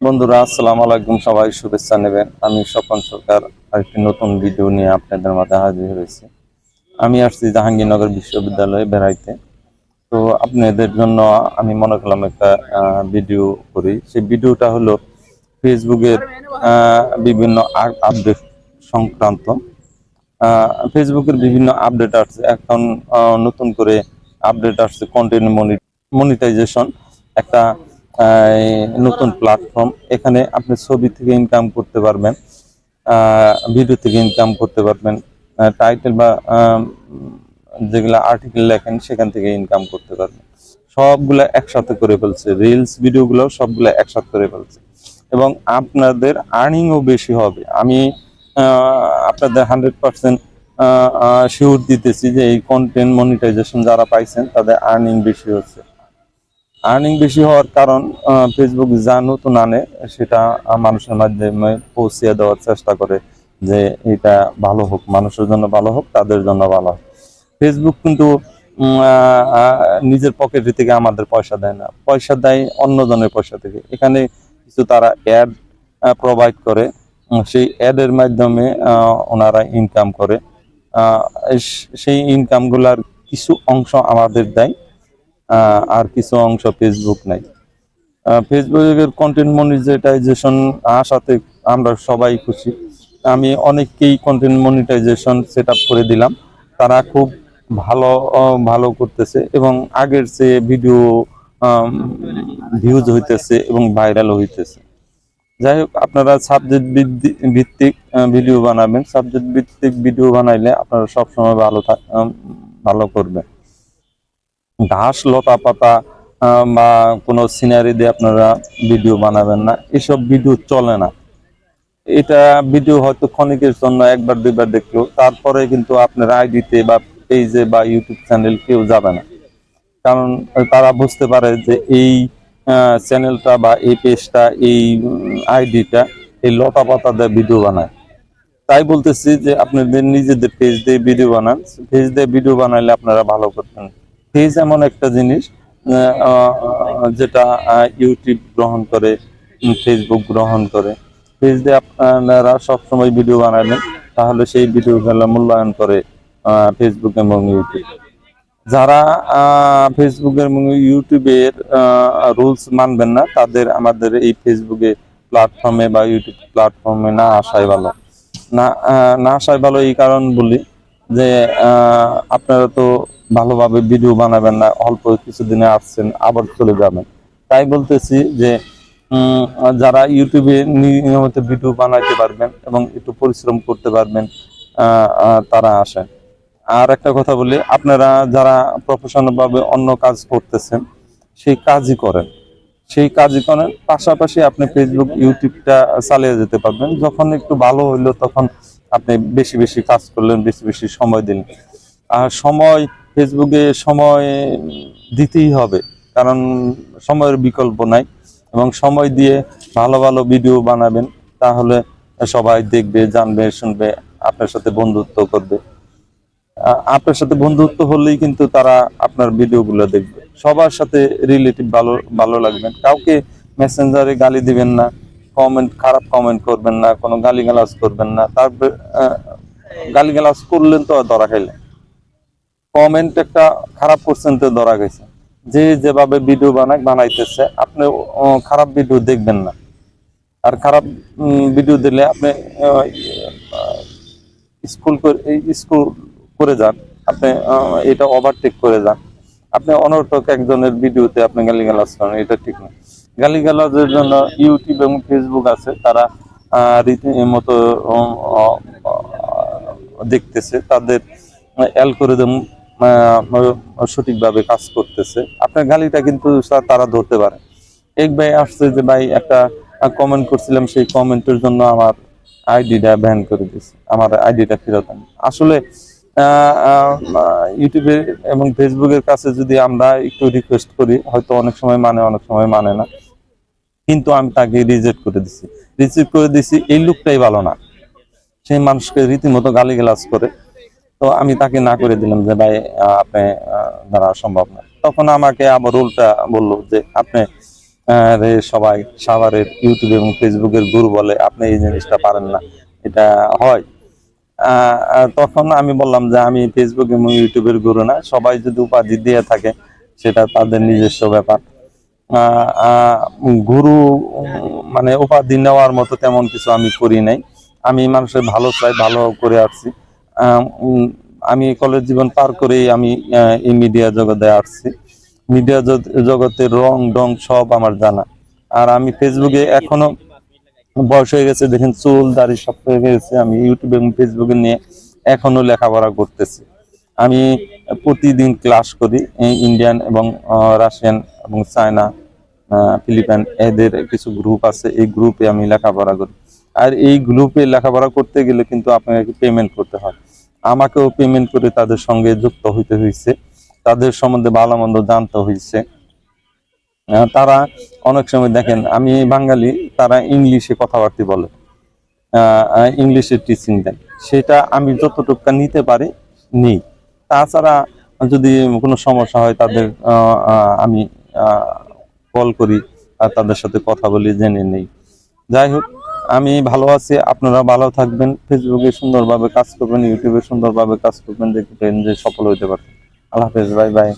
বন্ধুরা আসসালামু আলাইকুম, সবাই শুভেচ্ছা নেবেন। আমি স্বপন সরকার আরেকটি নতুন ভিডিও নিয়ে আপনাদের মাঝে হাজির হয়েছি। আমি আসছি জাহাঙ্গীরনগর বিশ্ববিদ্যালয়ে বেড়াইতে। তো আপনাদের জন্য আমি মনে করলাম একটা ভিডিও করি। সেই ভিডিওটা হলো ফেসবুকের বিভিন্ন আপডেট সংক্রান্ত। ফেসবুকের বিভিন্ন আপডেট আসছে এখন। নতুন করে আপডেট আসছে কন্টেন্ট মনিটাইজেশন, একটা নতুন প্ল্যাটফর্ম। এখানে আপনি ছবি থেকে ইনকাম করতে পারবেন, ভিডিও থেকে ইনকাম করতে পারবেন, টাইটেল বা যেগুলা আর্টিকেল লেখেন সেখান থেকে ইনকাম করতে পারবেন। সবগুলা একসাথে করে ফেলছে, রিলস ভিডিওগুলো সবগুলা একসাথে করে ফেলছে এবং আপনাদের আর্নিংও বেশি হবে। আমি আপনাদের 100% শিওর দিতেছি যে এই কন্টেন্ট মনিটাইজেশন যারা পাইছেন তাদের আর্নিং বেশি হচ্ছে। আর্নিং বেশি হওয়ার কারণ ফেসবুক যা নতুন আনে সেটা মানুষের মাধ্যমে পৌঁছিয়ে দেওয়ার চেষ্টা করে যে এটা ভালো হোক, মানুষের জন্য ভালো হোক, তাদের জন্য ভালো হোক। ফেসবুক কিন্তু নিজের পকেট থেকে আমাদের পয়সা দেয় না, পয়সা দেয় অন্যজনের পয়সা থেকে। এখানে কিছু তারা অ্যাড প্রোভাইড করে, সেই অ্যাডের মাধ্যমে ওনারা ইনকাম করে। আহ, সেই ইনকামগুলার কিছু অংশ আমাদের দেয়, আর কিছু অংশ ফেসবুক নাই। ফেসবুকের কন্টেন্ট মনিটাইজেশন আসাতে আমরা সবাই খুশি। আমি অনেককেই কন্টেন্ট মনিটাইজেশন সেট আপ করে দিলাম, তারা খুব ভালো ভালো করতেছে এবং আগের চেয়ে ভিডিও ভিউজ হইতেছে এবং ভাইরাল হইতেছে। যাই হোক, আপনারা সাবজেক্ট ভিত্তিক ভিডিও বানাবেন। সাবজেক্ট ভিত্তিক ভিডিও বানাইলে আপনারা সবসময় ভালো করবেন। ঘাস লতা পাতা বা কোনো সিনারি দিয়ে আপনারা ভিডিও বানাবেন না, এসব ভিডিও চলে না। এটা ভিডিও হয়তো ক্ষণিকের জন্য একবার দুইবার দেখলো, তারপরে কিন্তু আপনার আইডিতে বা পেজে বা ইউটিউব চ্যানেল কেউ যাবে না। কারণ তারা বুঝতে পারে যে এই চ্যানেলটা বা এই পেজটা, এই আইডিটা এই লতা পাতা দিয়ে ভিডিও বানায়। তাই বলতেছি যে আপনাদের নিজেদের পেজ দিয়ে ভিডিও বানান। পেজ দিয়ে ভিডিও বানাইলে আপনারা ভালো করতেন। পেজ এমন একটা জিনিস যেটা ইউটিউব গ্রহণ করে, ফেসবুক গ্রহণ করে। পেজ দিয়ে আপনারা সবসময় ভিডিও বানাবেন, তাহলে সেই ভিডিওগুলো মূল্যায়ন করে ফেসবুক এবং ইউটিউব। যারা ফেসবুক এবং ইউটিউবের রুলস মানবেন না, তাদের আমাদের এই ফেসবুকে প্ল্যাটফর্মে বা ইউটিউব প্ল্যাটফর্মে না আসাই ভালো। না আসাই ভালো এই কারণ বলি যে আপনারা তো ভালোভাবে ভিডিও বানাবেন না, অল্প কিছুদিনে আসছেন আবার চলে যাবেন। তাই বলতেছি যে যারা ইউটিউবে নিয়মিত ভিডিও বানাইতে পারবেন এবং একটু পরিশ্রম করতে পারবেন, তারা আসেন। আর একটা কথা বলি, আপনারা যারা প্রফেশনাল ভাবে অন্য কাজ করতেছেন সেই কাজই করেন, সেই কাজই করেন। পাশাপাশি আপনি ফেসবুক ইউটিউবটা চালিয়ে যেতে পারবেন। যখন একটু ভালো হইলো তখন আপনি বেশি বেশি কাজ করলেন, বেশি বেশি সময় দিলেন। আর সময়, ফেসবুকে সময় দিতেই হবে, কারণ সময়ের বিকল্প নাই। এবং সময় দিয়ে ভালো ভালো ভিডিও বানাবেন, তাহলে সবাই দেখবে, জানবে, শুনবে, আপনার সাথে বন্ধুত্ব করবে। আপনার সাথে বন্ধুত্ব হলেই কিন্তু তারা আপনার ভিডিওগুলো দেখবে। সবার সাথে রিলেটিভ ভালো ভালো লাগবেন। কাউকে মেসেঞ্জারে গালি দিবেন না, খারাপ কমেন্ট করবেন না, কোনো গালিগালাজ করবেন না। তারপর গালিগালাজ করলেন তো ধরা খাইলেন, কমেন্ট একটা খারাপ করছেন তো ধরা গেছে। যে যেভাবে ভিডিও বানাইতেছে, আপনি খারাপ ভিডিও দেখবেন না। আর খারাপ ভিডিও দিলে আপনি স্কুল করে যান, আপনি এটা ওভারটেক করে যান। আপনি অনর্থক একজনের ভিডিওতে আপনি গালিগালাজ করেন, এটা ঠিক না। গালিগালাজের জন্য ইউটিউব এবং ফেসবুক আছে, তারা রীতিমতো দেখতেছে, তাদের অ্যালগরিদম সঠিকভাবে কাজ করতেছে। আপনার গালিটা কিন্তু তারা ধরতে পারে। এক ভাই আসছে যে ভাই একটা কমেন্ট করছিলাম, সেই কমেন্টের জন্য আমার আইডিটা ব্যান করে দিয়েছে, আমার আইডিটা ফেরত আনি। আসলে ইউটিউবে এবং ফেসবুকের কাছে যদি আমরা একটু রিকোয়েস্ট করি, হয়তো অনেক সময় মানে, অনেক সময় মানে না, কিন্তু আমি তাকে রিজেক্ট করে দিছি। এই লোকটাই ভালো না, সেই মানুষকে রীতিমতো গালিগালাজ করে। তো আমি তাকে না করে দিলাম যে ভাই আপনি দ্বারা সম্ভব না। তখন আমাকে আবার উল্টা বললো যে আপনি রে সবাই সাভারের ইউটিউব এবং ফেসবুকের গুরু বলে, আপনি এই জিনিসটা পারেন না, এটা হয়। তখন আমি বললাম যে আমি ফেসবুক এবং ইউটিউবের গুরু না, সবাই যদি উপাধি দিয়ে থাকে সেটা তাদের নিজস্ব ব্যাপার। আহ, আহ, গুরু মানে উপাধি নেওয়ার মতো তেমন কিছু আমি করি নাই। আমি মানুষের ভালো চাই, ভালো করে আসছি। আহ, উম, আমি কলেজ জীবন পার করেই আমি এই মিডিয়া জগতে আসছি। মিডিয়া জগতের রং ডং সব আমার জানা। আর আমি ফেসবুকে এখনো, বয়স হয়ে গেছে দেখেন, চুল দাড়ি সব হয়ে গেছে, আমি ইউটিউব এবং ফেসবুকে নিয়ে এখনো লেখাপড়া করতেছি। আমি প্রতিদিন ক্লাস করি, ইন্ডিয়ান এবং রাশিয়ান এবং চায়না, ফিলিপাইন, এদের কিছু গ্রুপ আছে, এই গ্রুপে আমি লেখাপড়া করি। আর এই গ্রুপে লেখাপড়া করতে গেলে কিন্তু আপনাকে পেমেন্ট করতে হয়। আমাকেও পেমেন্ট করে তাদের সঙ্গে যুক্ত হইতে হয়েছে, তাদের সম্বন্ধে ভালো মন্দ জানতে হয়েছে। তারা অনেক সময় দেখেন আমি বাঙালি, তারা ইংলিশে কথাবার্তা বলে, ইংলিশে টিচিং দেন, সেটা আমি যতটুকু নিতে পারি নিই। তাছাড়া যদি কোনো সমস্যা হয় তাদের আমি কল করি আর তাদের সাথে কথা বলি, জেনে নেই। যাই হোক, আমি ভালো আছি, আপনারা ভালো থাকবেন, ফেসবুকে সুন্দরভাবে কাজ করবেন, ইউটিউবে সুন্দরভাবে কাজ করবেন, দেখবেন যে সফল হইতে পারবেন। আল্লাহ হাফেজ, বাই বাই।